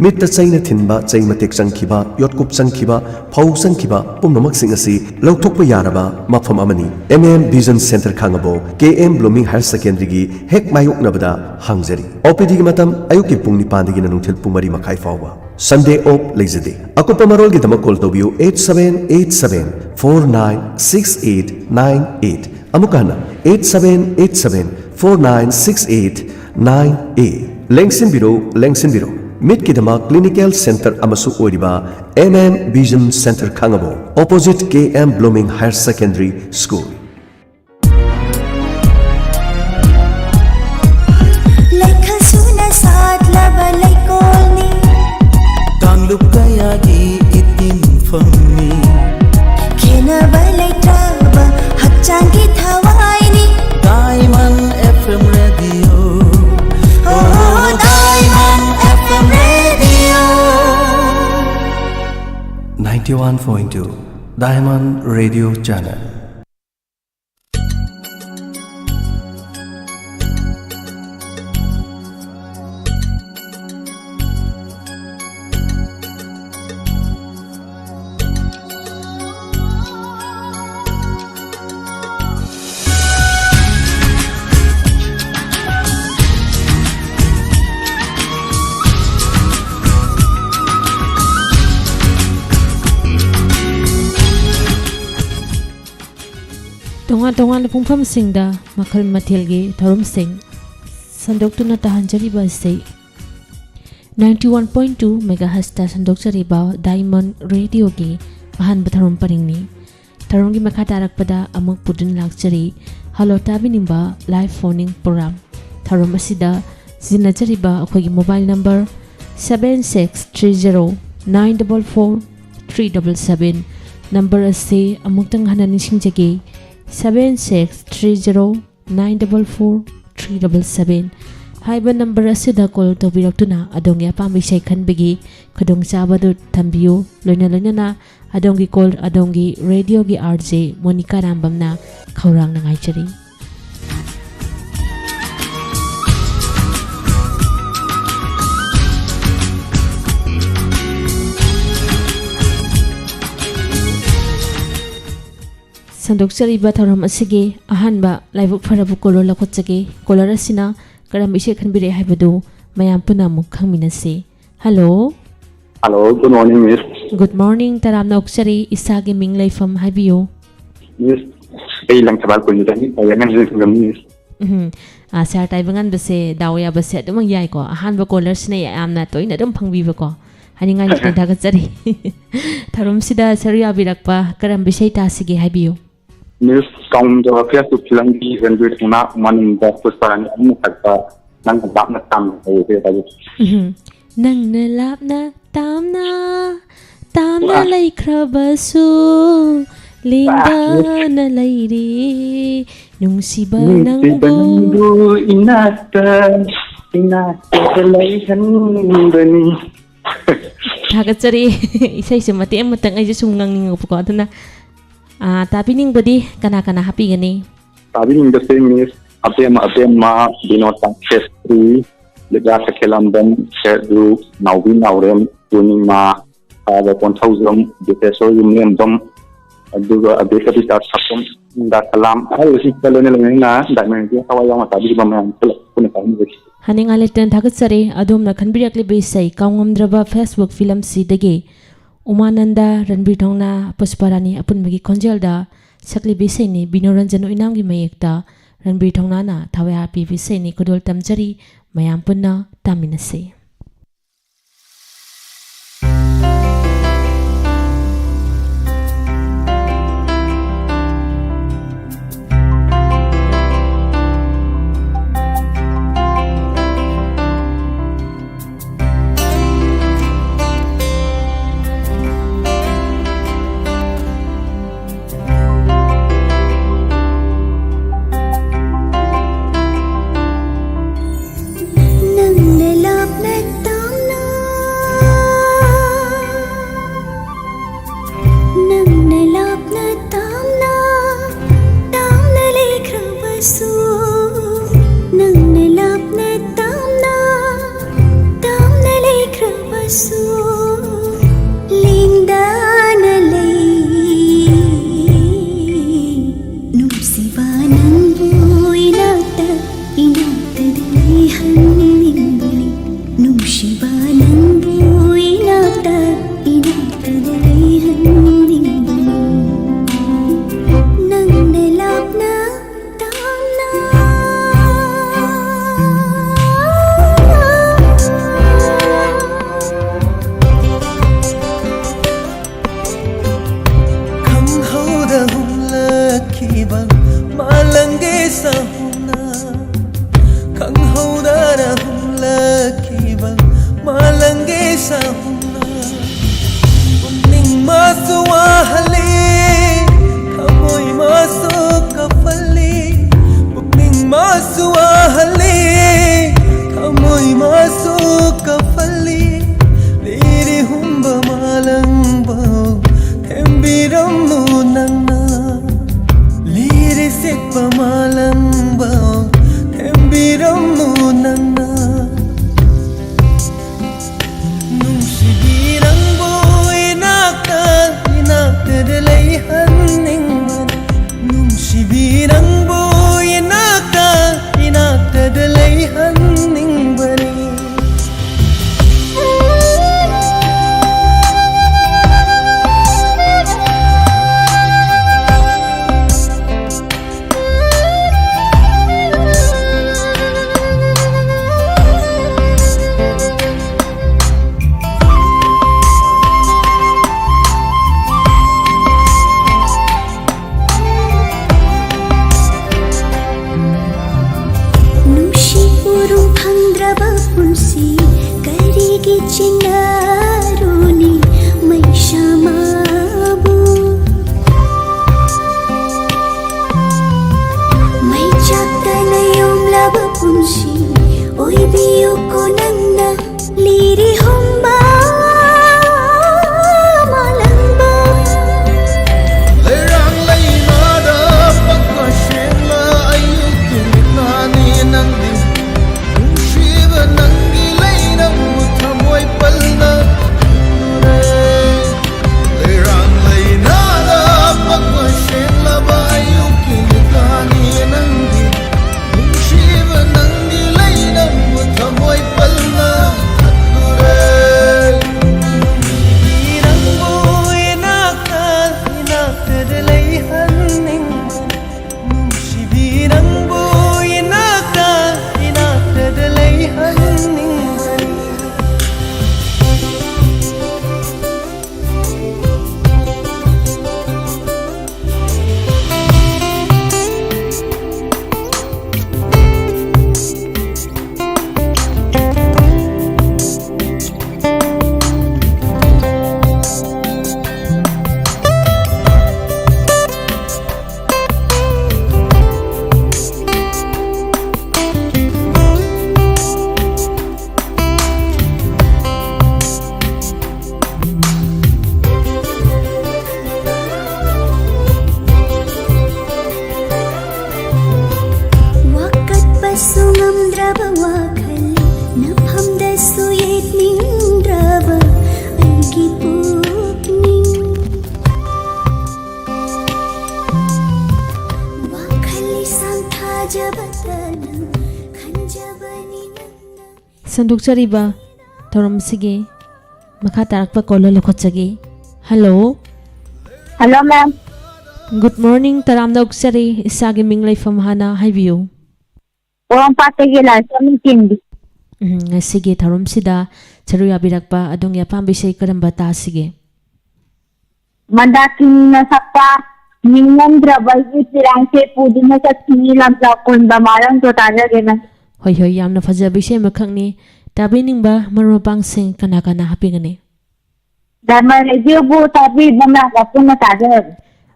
मित्ता चैना थिनबा चैमतेक चंखिबा योटकुप चंखिबा फौ चंखिबा पुमनमक सिंग असि लौथोकपा यारबा मफम अमनी एमएम विजन सेंटर खांगबो केएम ब्लूमिंग हायर सेकेंडरी गी हेक मायुकनबदा हांगजरी ओपीडी गी मतम अयुकी पुंग 9 गी नुंथिल पुंग 3 मखाई फावबा संडे ऑफ लेजदे अकुपा मरोल गी दमक कॉल तोबियो 8787496898 अमुकाना 8787496898 लेंगसिन बिरो मिट की दमा क्लिनिकल सेंटर अमसु ओरिबा एमएम विजन सेंटर खांगबो opposite KM blooming higher secondary school Lukayagi itin fami Kena balai traba hakchangi thawaini Diamond FM Radio Oh Diamond FM Radio 91.2 Diamond Radio Channel Tonga na pungpam singda makal mathilgi tharum sing sandoktu tahanjariba sei 91.2 megahertz ta sandokjariba Diamond Radio gi ahan batharum paringni tharum gi makha tarakpada amuk pudun lakchari halo tabinimba live phoning program tharum asida zinajariba akhoi mobile number 7630944377 number ase amuktang hana nishingjage 7630944377 haiba number asida call tobiraktuna adongi apambi sai khanbegi khadong chabadu thambiyu loina adongi call adongi radio gi RJ Monica Rambamna khaurang nangai chari Sandokjariba tharam asige ahanba laibuk pharabu kolor lakhotjage kolor asina karam ise khanbire haibadu mayam puna muk khangminase hello good morning miss good morning taram nokchari isage ming laifam haibiyo miss ei lang thabal ko ni tani ayangan jingam miss sir taibangan base dawya base adum yai ko ahanba kolor sine amna toina dum phangbiba ko haningai ni dagachari tharum sida sariya birakpa karam bisai ta sige haibiyo Miss Kaum the Facebook Filangi when we do not money the first time nang bap na tam nang na lap na tam na lai krabasu linda na lairi nung siba nang bu inata lai handani Hagachari isai semati ematang aja sungang ningo poko aduna tapining body kana happy gani tapining the same is apem ma dinota chestri lega kelam dan shedu naubi naurem tunima ada 1000 deteso yumem dom aduga abeka bisa sakum da kalam ai usi kalone lengna diamond ki hawaya ma tabi ba man kun ka ni haning aletan thagatsare adom na khanbirakli besai kaungomdraba Facebook film si dege Umananda Ranbir Thongna Pusparani apunbagi konjelda sakli bisai ni Binoranjanu inamgi mayekta Ranbir Thongna na thawaya pi bisai ni kodol tamjari mayam punna taminase Nang nalap na nangbu inakta leihanningbu nangna lapna tamna khanghoda humlakhiba malange sahuna khanghoda humlakhiba malange sahuna ning maswa hale khamoi maso kafali ning maswa hale khamoi maso kafali liri humba malangba thembiramnu nangna liri sekpa malangba thembiramnu nangna nungsibirambu inakta leihanningbu nungsibirambu inakta leihanningbu punsi karigi chinaruni maishamabu mai chakna yomlaba punsi oi biu konanna liri humba malamba lerang leimada pakwa shengla ayuki nani nangdi nangi leina muthamoi palna lerang leina da pakwa shengla bayuki nani nangi shiva nangi leina muthamoi palna irangbo inakta leihanningbu shibirangbo inakta leihanningbu sungamdraba wakhal naphamdasu yetnindraba aigi pukning wakhali santhajabatana khanjabani nanna संदोक्चरिबा थोरमसिगे मखा तारकपा call लखोचगे hello hello ma'am good morning तरामना उक्चरी इसागे मिंग लेफम हाना हाइबियो ओम पातेगे लासमी चिंदी ngasiगे थोरमसिदा चरु याबिरकपा अदोंग यापाम बिषय करंबा तासिगे मंदाकिन नसक्ता निंगंद्रबगी तिरांसे पुदिन सत्नी लमजा कुंदा मारंग तो ताजगे ना होय होय यामना फजा बिषय मखंगनी ताबिनिंगबा मरोपांग सिंग कना कना हापिगने धर्मा रेडियो बो ताबी बमरा कपुन ताजगे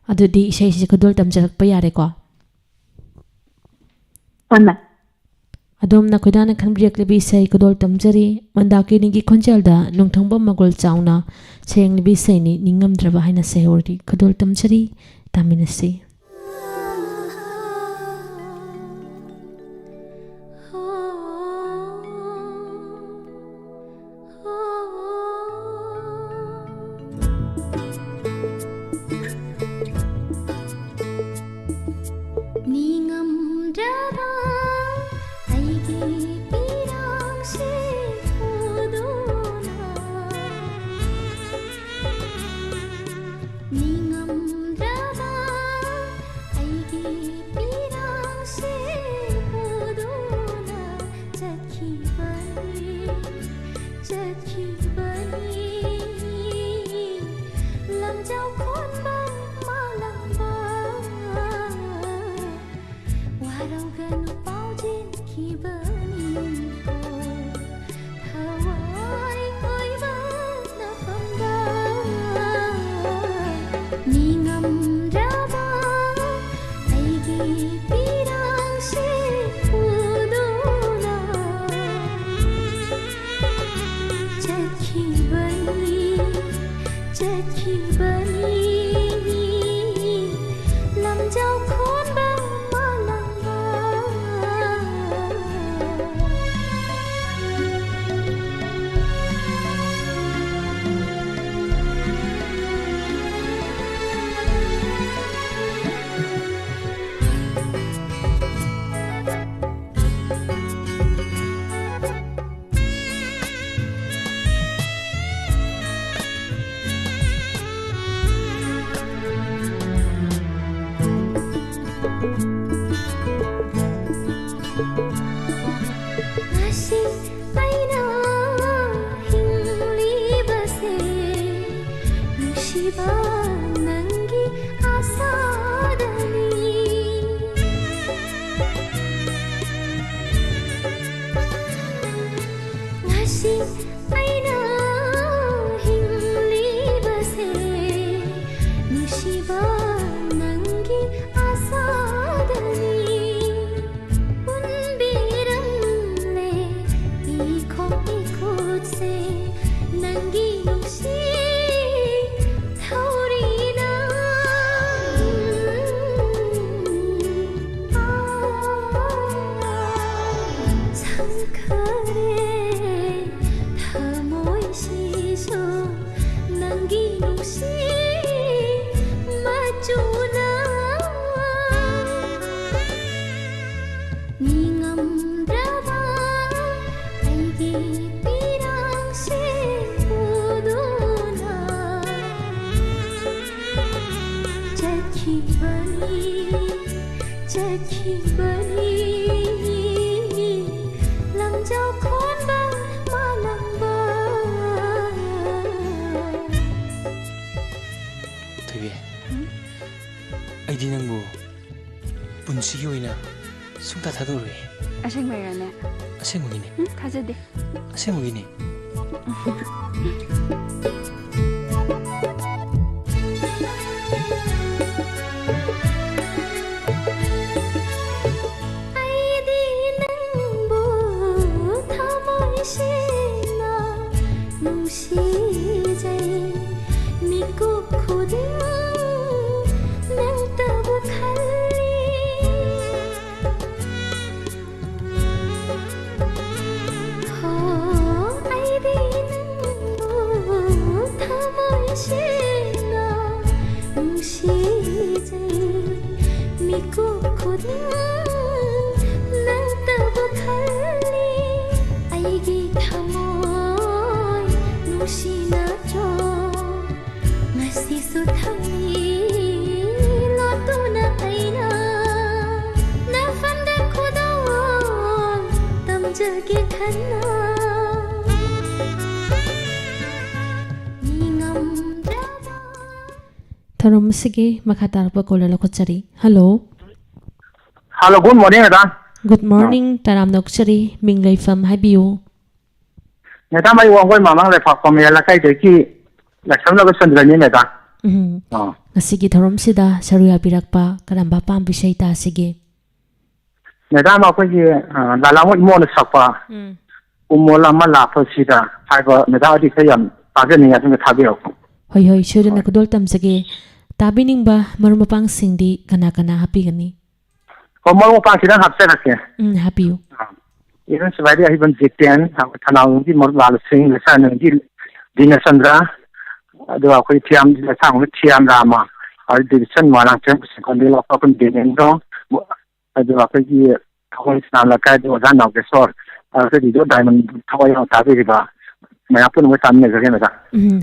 अदुदी इशै से खदोल तमजरकपा यारेको पन्ना अदोमना खुदाना खनब्रियकलेबी इशै खदोल तमजरी मंदाकिनिगी खोंजेलदा नुंगथंबा मगोल Chowna सेंगलेबी इशैनि निंगमद्रबा हाइना सेहोरी खदोल तमजरी तामिनसी Ningam draba aigi pirang se hodo चखिबनी लमजाउ खोनबा मालंबा Nasi aina hinglibase nushiba nangi asadani Nasi aina hinglibase nushiba nangi asadani से नंगी नुशी थोड़ी ना संखरे थमोई शीशो नंगी नुशी मचुना निंगम द्रवा आईगी चखिबनी लमजाउ खोनबा मालंबा थोइबे आइदि नंगु पुनसिगि ओइना सुंता थादोरे असेंबायराने असेंबगिने थाजदे असेंबगिने Tharom sige makatar pa kola lokochari. Hello. Hello, good morning, madam. Good morning. Taram nokchari minglay fam habiyo. Madam, I want mamang le pak pamilya la kay deki. Laksam na gusto nila madam. Sige tharom sida saruya birak pa karamba pam bisay ta sige. Madam, ako lalamot mo na sakpa. Umola malapa sida. Ako madam di kayam. Pagka niya sa tabi ako. Hoy hoy sure na kudol tam sige. Tabi ning ba marumapang sindi kana happy gani. Kung marumapang sila hapse kasi. Happy yo. Ilan sabay di ibang jiktian. Tanawang di marumala sing sana di dinasandra. Dua ako tiam di sang tiam rama. Al di san malang tiam kasi kondila pa kung dinendo. Dua ako di ako isang lakay di wadan ako kesor. Ako di do diamond taway ang tabi di ba. Mayapun mo tamne gari na.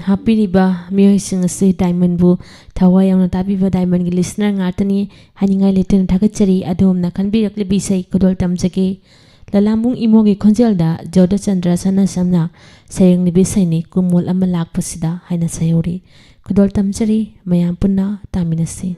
Happy riba miyo sing se diamond bu thawai ang tabi ba diamond gi listener ngatani haningai leten thagachari adom na kanbi rakle bisai kodol tamjage lalamung imo gi khonjel da joda chandra sana samna sayang ni bisai ni kumul ama lak pasida haina sayori kodol tamjari mayam punna taminasi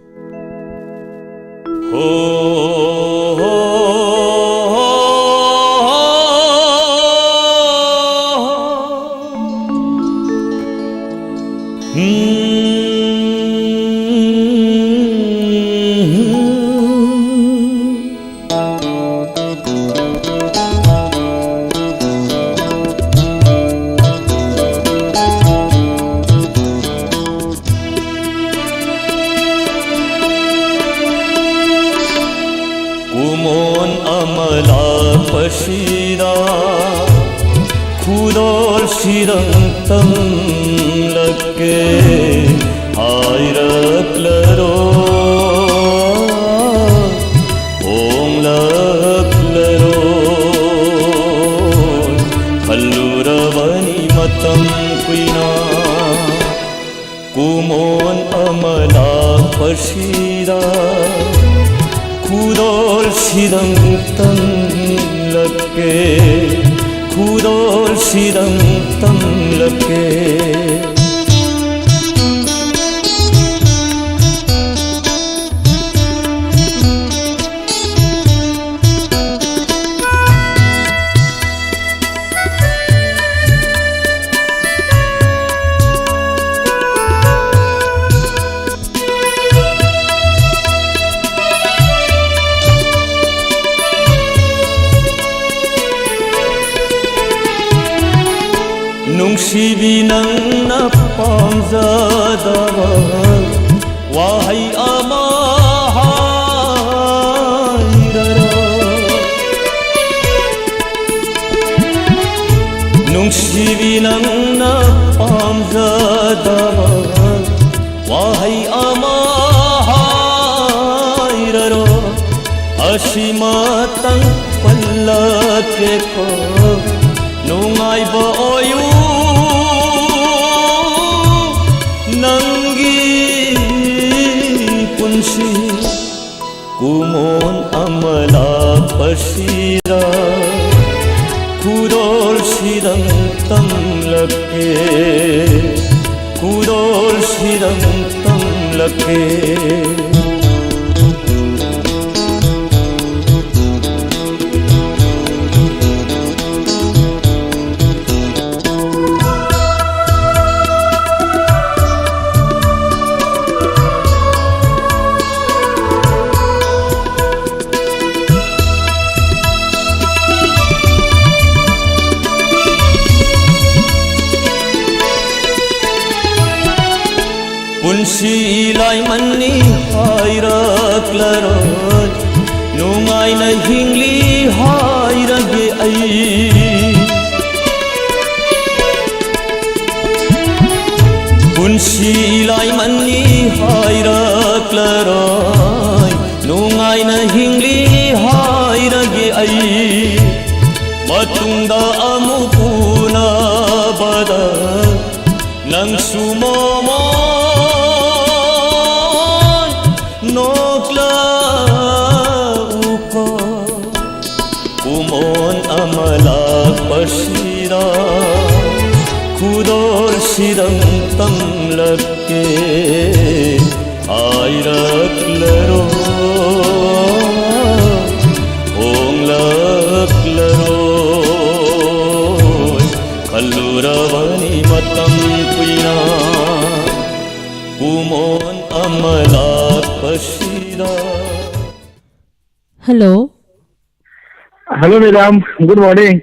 시렁땀 럽게 하이락러로 옹락러로 갈루라바니 마땅 꾸이나 구몬 아마나 퍼시다 구돌 시렁땀 럽게 구돌 시렁땀 럽게 nungsibi nang napamzadawa wahai ama hairara nungsibi nang napamzadawa wahai ama hairara asimatang palakeko nungai ba oyu nanggi punsi kumon amala pasira kudol sidang tam lake kudol sidang tam lake Punsilay mani hayraklarot nungay na hingli hayrage ay Punsilay mani hayraklarot nungay na hingli hayrage ay matungda amupuna bada nang sumomo nokla uko kumon amala pasira kudor sidang tamlakke ayraklaro onglaro kalluravani matam puina kumon amala pasira. Hello. Hello, madam. Good morning.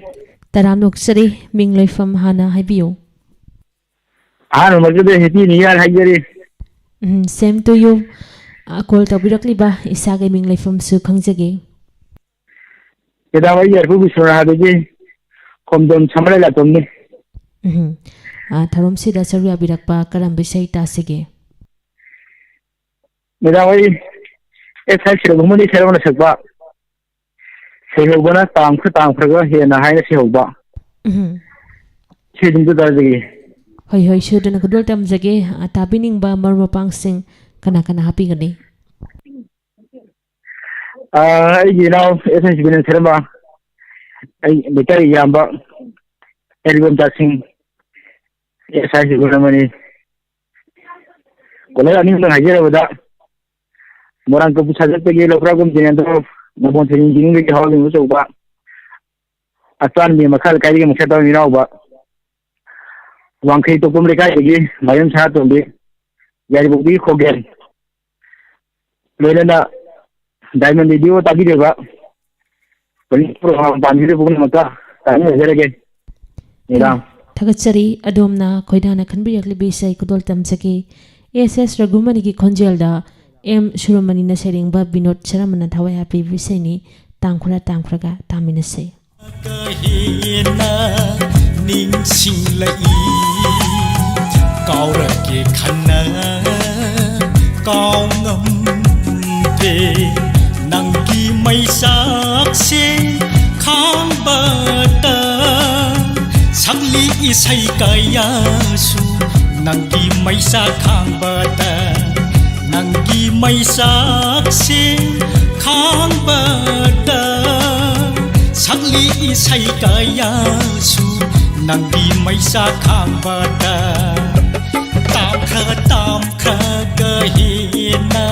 Taram nuksari mingloi fam hana haibiyo. Maganda happy New Year hayyari. Same to you. Call tabirakli ba isagay mingloi fam su khangjage. Madam hayyar ko bisura habeji komdom samale la tomne. Tharom sida saru abirakpa karam bisai ta sige. Madam hay sai sira gumani sira na sakba. Sai bana tam khraga he na hai na se hoba. Se dum da dagi. Hoi hoi shudu na kudol tam jage tabining ba marma pang sing kana happy gani. You know, essence bin sira ba. Ai betar yamba. Album tasing. Sai sira mani. Kola ani na hajira bada. Morang ko pusat pe ge lokra gum jinen to nabon thin jing ge haw ge so ba atan bi makhal kai ge mukha ta ni raw ba wangkhai to kum le kai ge mayam sa to be yari bu bi khogen lena diamond video ta bi de ba poli pro ban bi de bu na ka ta ni jere ge ni ram thagatsari adomna khoidana khanbiyakli bi sai kudol tam jage SS Ragumani ki khonjelda M Shurumani na seringba Binod Charamana thawai happy visai ni tangkhura ga tamina se kahina ꯅꯤꯡꯁꯤꯡꯂꯛꯏ ꯀꯥꯎꯔꯒꯦ ꯈꯟꯅ ꯀꯥꯎ ꯉꯝꯗ꯭ꯔꯦ ꯅꯪꯒꯤ ꯃꯩꯁꯥꯛꯁꯦ ꯈꯥꯡꯕꯗ ꯁꯛꯂꯤ ꯏꯁꯩ ꯀꯌꯥꯁꯨ ꯅꯪꯒꯤ ꯃꯩꯁꯥꯛ ꯈꯥꯡꯕꯗ ꯅꯪꯒꯤ ꯃꯩꯁꯥꯛꯁꯦ ꯈꯥꯡꯕꯗ ꯁꯛꯂꯤ ꯏꯁꯩ ꯀꯌꯥꯁꯨ ꯅꯪꯒꯤ ꯃꯩꯁꯥꯛ ꯈꯥꯡꯕꯗ ꯇꯥꯝꯈ꯭ꯔꯒ ꯍꯦꯟꯅ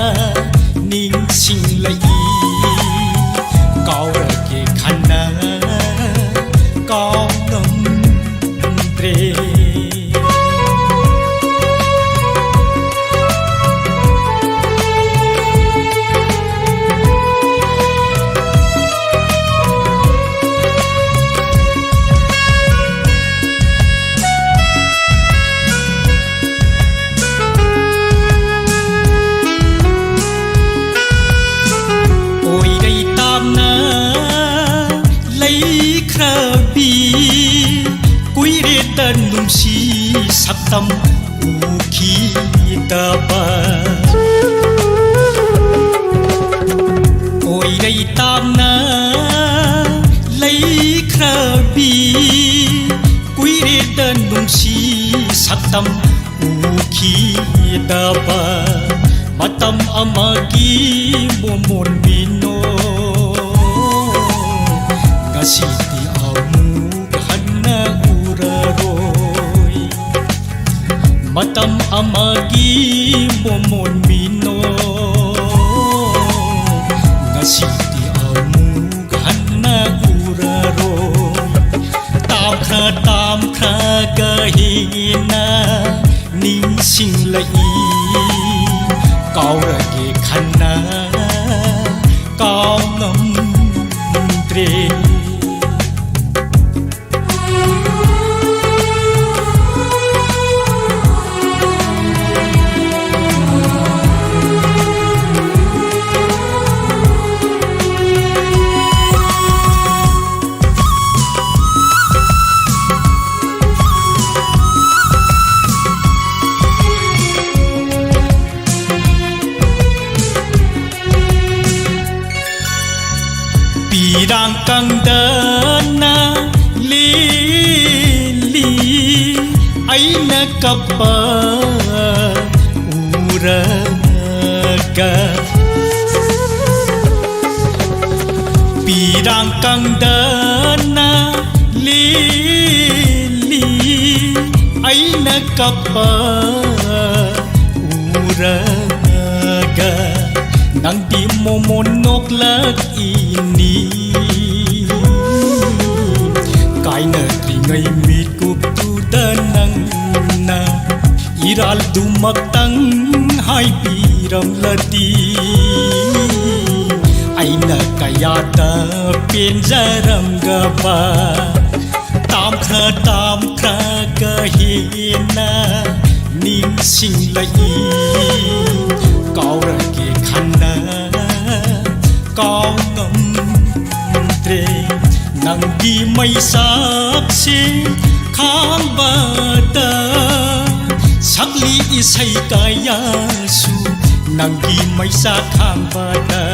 ꯅꯤꯡꯁꯤꯡꯂꯛꯏ ꯀꯥꯎꯔꯒꯦ ꯈꯟꯅ ꯀꯥꯎ ꯉꯝꯗ꯭ꯔꯦ ꯅꯨꯡꯁꯤ ꯁꯛꯇꯝ ꯎꯈꯤꯗꯕ ꯑꯣꯏꯔꯩ ꯇꯥꯝꯅ ꯂꯩꯈ꯭ꯔꯕꯤ ꯀꯨꯏꯔꯦꯗ ꯅꯨꯡꯁꯤ ꯁꯛꯇꯝ ꯎꯈꯤꯗꯕ ꯃꯇꯝ ꯑꯃꯒꯤ ꯃꯣꯃꯣꯟ ꯃꯤꯅꯣ ꯉꯁꯤꯗꯤ ꯑꯃꯨꯛ ꯍꯟꯅ matam amagi momon mino ngasiti amug hanna uraroy tamkha gahina ningsinglai kaurage khanna kaw ngamdre Pirangkangdana lili aina kappa uraga Pirangkangdana lili aina kappa uraga nang di mo monok lag ini kai na tringai mit kup tu danang na iral dumak tang hai piram lati aina kaya ta pen jaram gaba tam khra ka hina ning sing lai kaurage khanna kaw ngamdre nanggi maisakse khambada sakli isai kayasu nanggi maisak khambada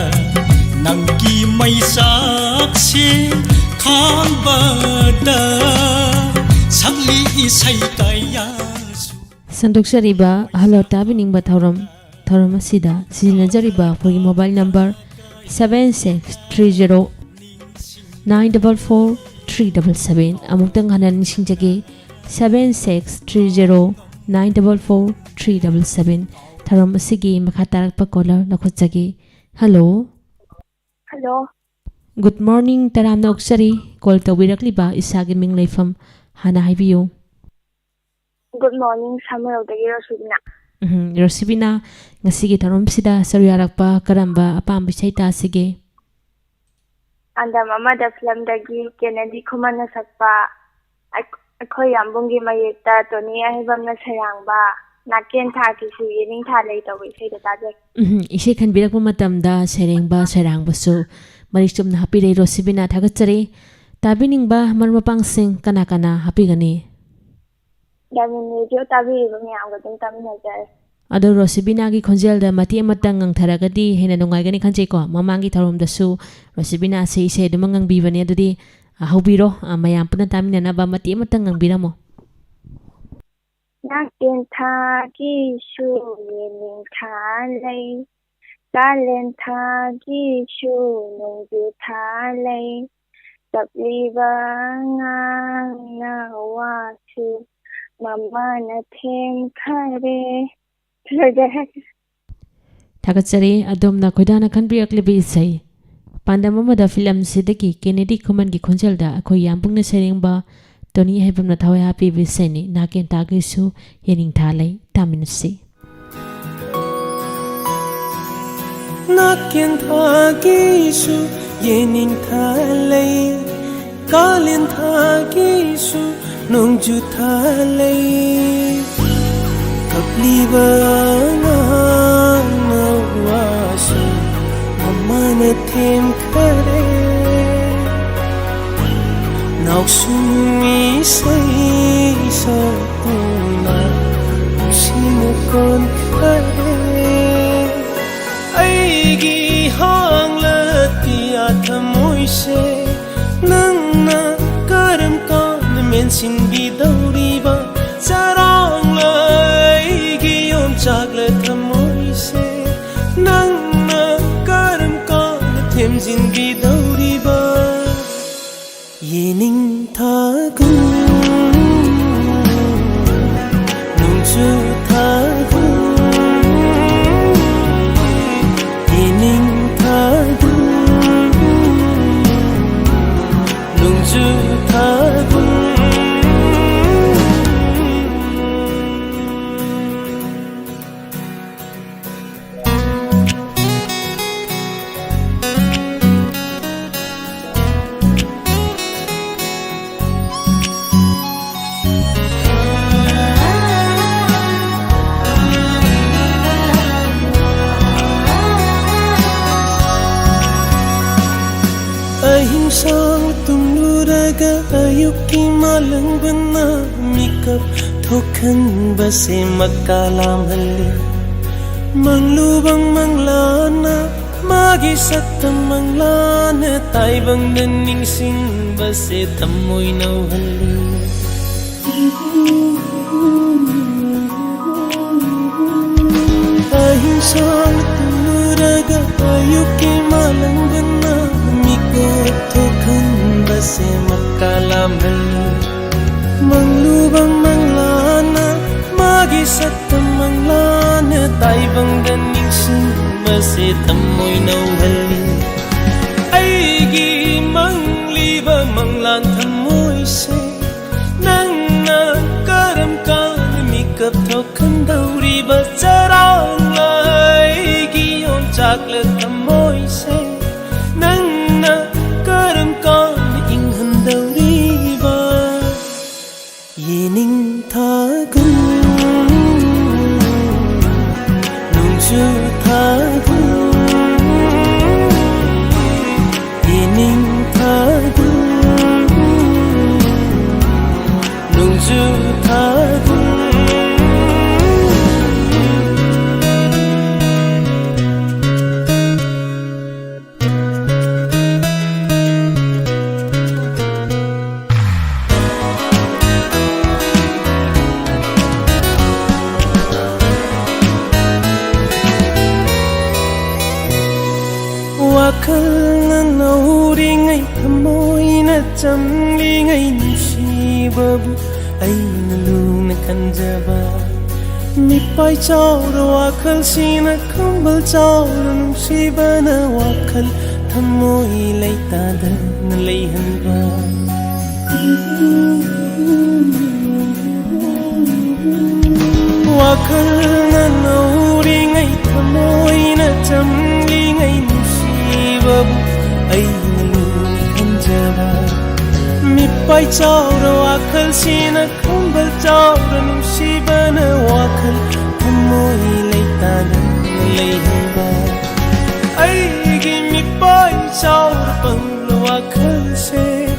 nanggi maisakse khambada sakli isai kayasu Sandokshariba halo tabining bathoram thoram asida sizinajariba for mobile number 7630944377 amuktang hanan singjage 7630944377 thoram asigi makhatarak pa caller nakhotjage hello hello good morning taram noksari call tawirakliba isagi ming leifam hana haibiyo good morning samuel-dagi Rosibina Rosibina ngasigi tharom sida saruyarakpa karamba apam bisai ta sige andam amada film dagi Kennedy khumana sakpa akhoi yambungi mayekta toni ahibamna sarangba naken tha kisu yening tha lei tawi sei da taje ise khanbirakpa matamda serengba sarangbasu marichumna hapirei Rosibina thagachare Tabiningba marmapangsing kana hapigani. Damin radio tabi miyam gadung tamin hajar. Ado Rosibina gi khonjel da mati amatang ngang tharagadi hena nungai gani khanjei ko mamangi tharom dasu Rosibina se ise dumangang bibani adudi haubiro mayam puna tamina na ba mati amatang ngang biramo. Nakin thagi shu yening thalai Kalen thagi shu nungju thalai Sabliba ngang na wasu Mama na them khare Thagatsari adomna khoidana khanbiakli bi sai Pandamamada film sidaki Kennedy Kuman gi khonjal da akhoi yambungna serengba Tony hebamna thawai happy bi saini naken tagisu yening thalai taminasi Naken tagisu yening thalai Kalen tagisu nungju thalai Kapliba na wasu Mama na them khare Nauk sumi say sa tuna Sino kon khare Aigi hang latia thamoy se Nang na karam kan men sin bidauriba Sarang laigi yon chakle thamoy se Nang na karam kan them sin bidauriba Yening thagung nungju thagung Yening thagung nungju thagung Ahimsang tumuraga ayuki malang bana Mikap thokan base makalam hali Manglubang manglana Magi satam manglana Taibang daning sing base tamoy naw hali Ahimsang tumuraga ayuki malang bana Thokan base makalam hali Manglubang manglana Magi satam manglana Taibang daning sing base tamoy naw hali Aigi mangliba manglan tamoy se Nang na karam kan mikap thokan dauriba Sarang aigi yon chakle tamoy se Nang na karam kan inghan dauriba Yening thagung nungju thagung Yening thagung nungju thagung Wakal na nauringai thamoy na chamlingai nusibabu Ay nalung na kanjaba Mipay chawra wakal sina kambal chawra nusiba na wakal Thamoy lay tada na layhan ba Wakal na nauringai thamoy na chamlingai nusibabu Ay nalung na kanjaba Mipay chawra wakal sina kambal chawra nusiba na wakal Thamoy lay tada na layhan ba Ay gimipay chawra pang wakal se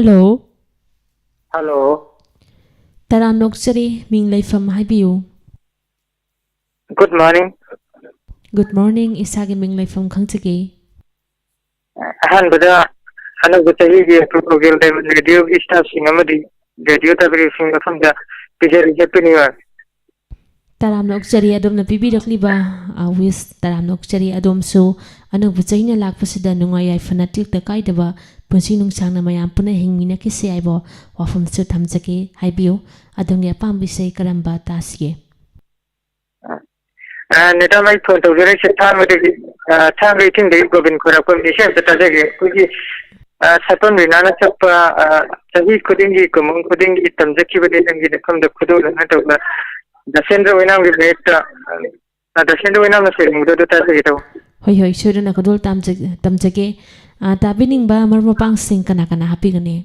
hello hello तराम नोक्चरी मिंग लेफम हाइबियू good morning good morning इसागे मिंग लेफम खंगचगे अहनबदा अनब चहीगी प्रोग्राम रेडियो स्टाफ सिंह अमदी रेडियो तबरी सिंह मफमदा पिजर हैप्पी तराम नोक्चरी अदोमना पिबिरखलिबा विस तराम नोक्चरी अदोमसु अनब चहीना लाखपसिदा नुंगाय याइफना टिक द काइदबा पुंसी नुंसांगना मयाम पुना हिंगमिना किसे आइबो वाफमसु थमजगे हाइबियू अदोमनि अपामबिसे करंबा तासिगे नेता माइ फोन तौजरे से थाम रेटिंग दे गोविंद खोराको निशे तताजगे कुगी सतन रिनाना चप्पा सही खुदिंगी कुमुंग खुदिंगी तमजकी बदे नंगी दखम द खुदो लना तौला दसेंद्र वैनाम के बेटा दसेंद्र वैनाम से मुदो तताजगे तो होय होय सोरना खदोल तमजगे ताबिनिंगबा मरमपांग सिंग कना कना हापिगने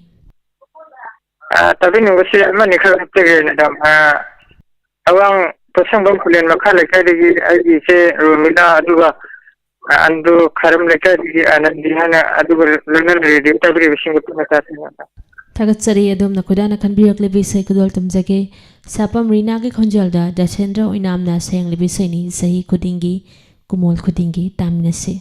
ताबिनिंग से अमनि खर हप्तेगे नदम अवांग पसंबम खुलेन मखा लेखादगी आई से रोमिला अदुगा अंदु खरम लेखादगी आनंदी हाना अदुगा लनन रेडियो तबरी विशिंग पुनता थागतसरी अदोमना खुदाना खनबिरकले बिसै कुदोल तमजगे सापम रीनागे खंजलदा दसेंद्र ओइनामना सेंगले बिसैनी सही खुदिंगी कुमोल खुदिंगी तामिनसे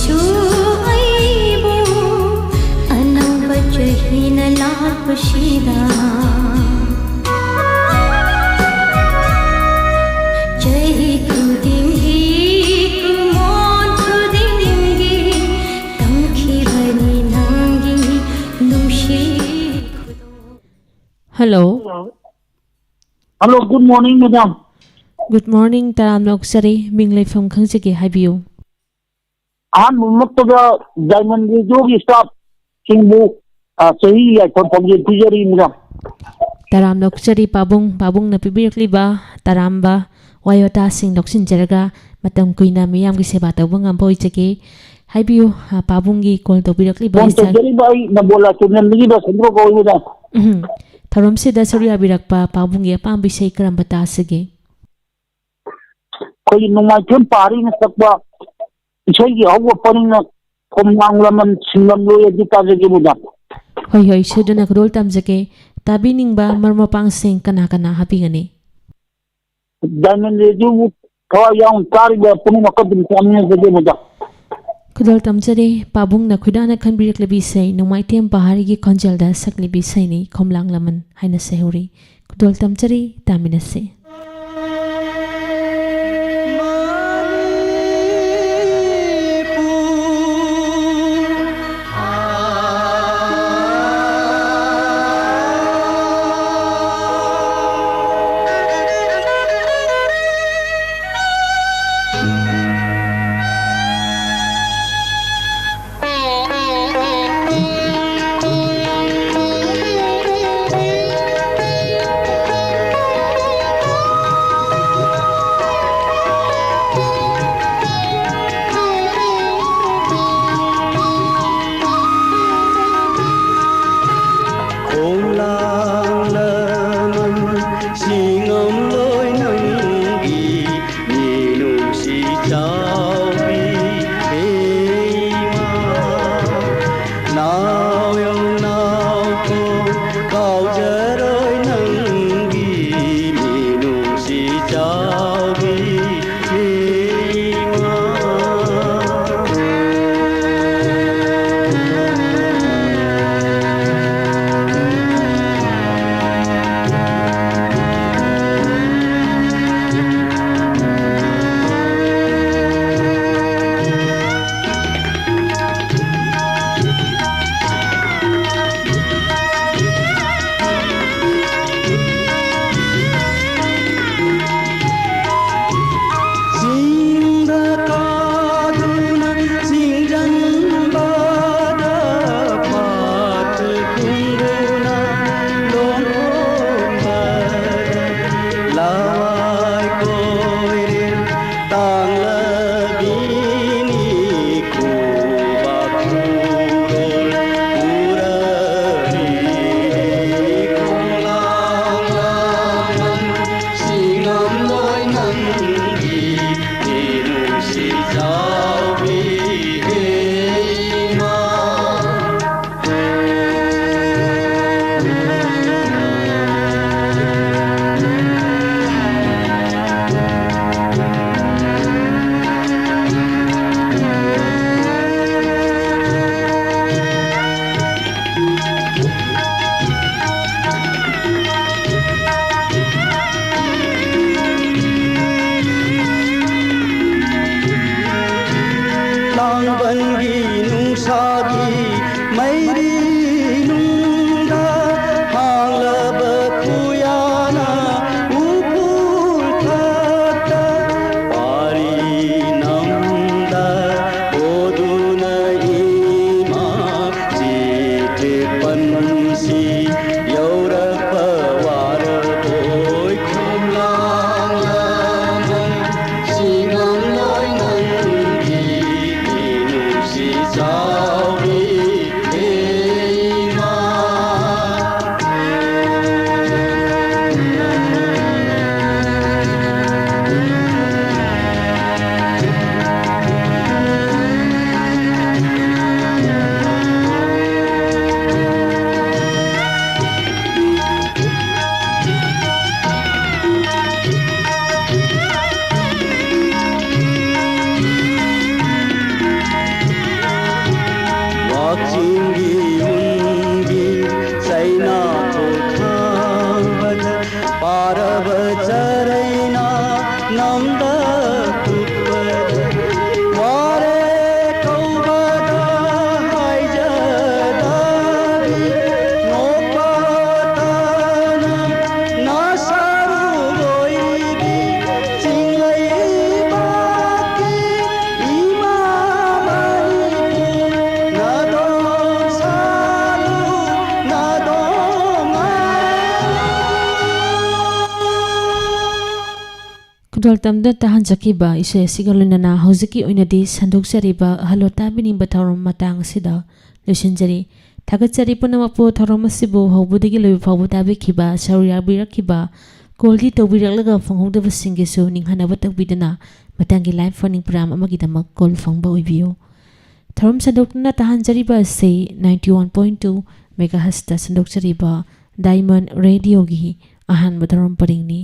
ꯁꯨ ꯑꯩꯕꯨ ꯑꯅꯧꯕ ꯆꯍꯤꯅ ꯂꯥꯛꯄꯁꯤꯗ ꯆꯍꯤ ꯈꯨꯗꯤꯡꯒꯤ ꯀꯨꯝꯑꯣꯟ ꯈꯨꯗꯤꯡꯒꯤ ꯇꯝꯈꯤꯕꯅꯤ ꯅꯪꯒꯤ ꯅꯨꯡꯁꯤ Hello. Hello, good morning, madam. Good morning. Taram noksari minglay from khangsige haibiu. Ahmad diamond radio की स्टाफ सिंबू सही है फॉर्म पिजरी मेरा Taram noksari pabung na pibirkliba taramba wayota sing noksin jaraga matam kuina miyam gi seba tawba ngam boi jage haibiu pabungi call to birkliba phone तो जरी भाई न बोला तो न लगी बस इंद्रो को मेरा Tharom se da suri abirakpa pabungi apam bisai karamba ta sige. कोई नुमाई थम पारी न सकबा इछई की हव पनिंग न कोमनांगलमन सिंगम लो यदि ताजे मुदा Hoi seduna krol tamjake tabiningba marmapang sing kana habingani. Diamond radio कवा याउं तारी बा पुनु मकदम सामने जगे मुदा Kudol tamjare pabung na khudana khanbirakle bisai numaitem pahari gi khonjalda sakli bisai ni khomlang laman haina sehuri kudol tamjare taminase. Sorry. ꯈꯨꯗꯣꯜꯇꯝꯗ ꯇꯥꯍꯟꯖꯈꯤꯕ ꯏꯁꯩ ꯑꯁꯤꯒ ꯂꯣꯏꯅꯅ ꯍꯧꯖꯤꯛꯀꯤ ꯑꯣꯏꯅꯗꯤ ꯁꯟꯗꯣꯛꯆꯔꯤꯕ ꯑꯍꯜ ꯇꯥꯕꯤꯅꯤꯡꯕ ꯊꯧꯔꯝ ꯃꯇꯥꯡ ꯑꯁꯤꯗ ꯂꯣꯏꯁꯤꯟꯖꯔꯤ ꯊꯥꯒꯠꯆꯔꯤ ꯄꯨꯝꯅꯃꯛꯄꯨ ꯊꯧꯔꯝ ꯑꯁꯤꯕꯨ ꯍꯧꯕꯗꯒꯤ ꯂꯣꯏꯕ ꯐꯥꯎꯕ ꯇꯥꯕꯤꯈꯤꯕ ꯁꯔꯨꯛ ꯌꯥꯕꯤꯔꯛꯈꯤꯕ ꯀꯣꯜꯗꯤ ꯇꯧꯕꯤꯔꯛꯂꯒ ꯐꯪꯍꯧꯗꯕꯁꯤꯡꯒꯤꯁꯨ ꯅꯤꯡꯍꯟꯅꯕ ꯇꯧꯕꯤꯗꯨꯅ ꯃꯊꯪꯒꯤ ꯂꯥꯏꯚ ꯐꯣꯟ ꯄ꯭ꯔꯣꯒ꯭ꯔꯥꯝ ꯑꯃꯒꯤꯗꯃꯛ ꯀꯣꯜ ꯐꯪꯕ ꯑꯣꯏꯕꯤꯌꯨ ꯊꯧꯔꯝ ꯁꯟꯗꯣꯛꯇꯨꯅ ꯇꯥꯍꯟꯖꯔꯤꯕ ꯑꯁꯤ 91.2 ꯃꯦꯒꯥꯍꯔꯠꯖꯇ ꯁꯟꯗꯣꯛꯆꯔꯤꯕ ꯗꯥꯏꯃꯟ ꯔꯦꯗꯤꯑꯣꯒꯤ ꯑꯍꯥꯟꯕ ꯊꯧꯔꯝ ꯄꯔꯤꯡꯅꯤ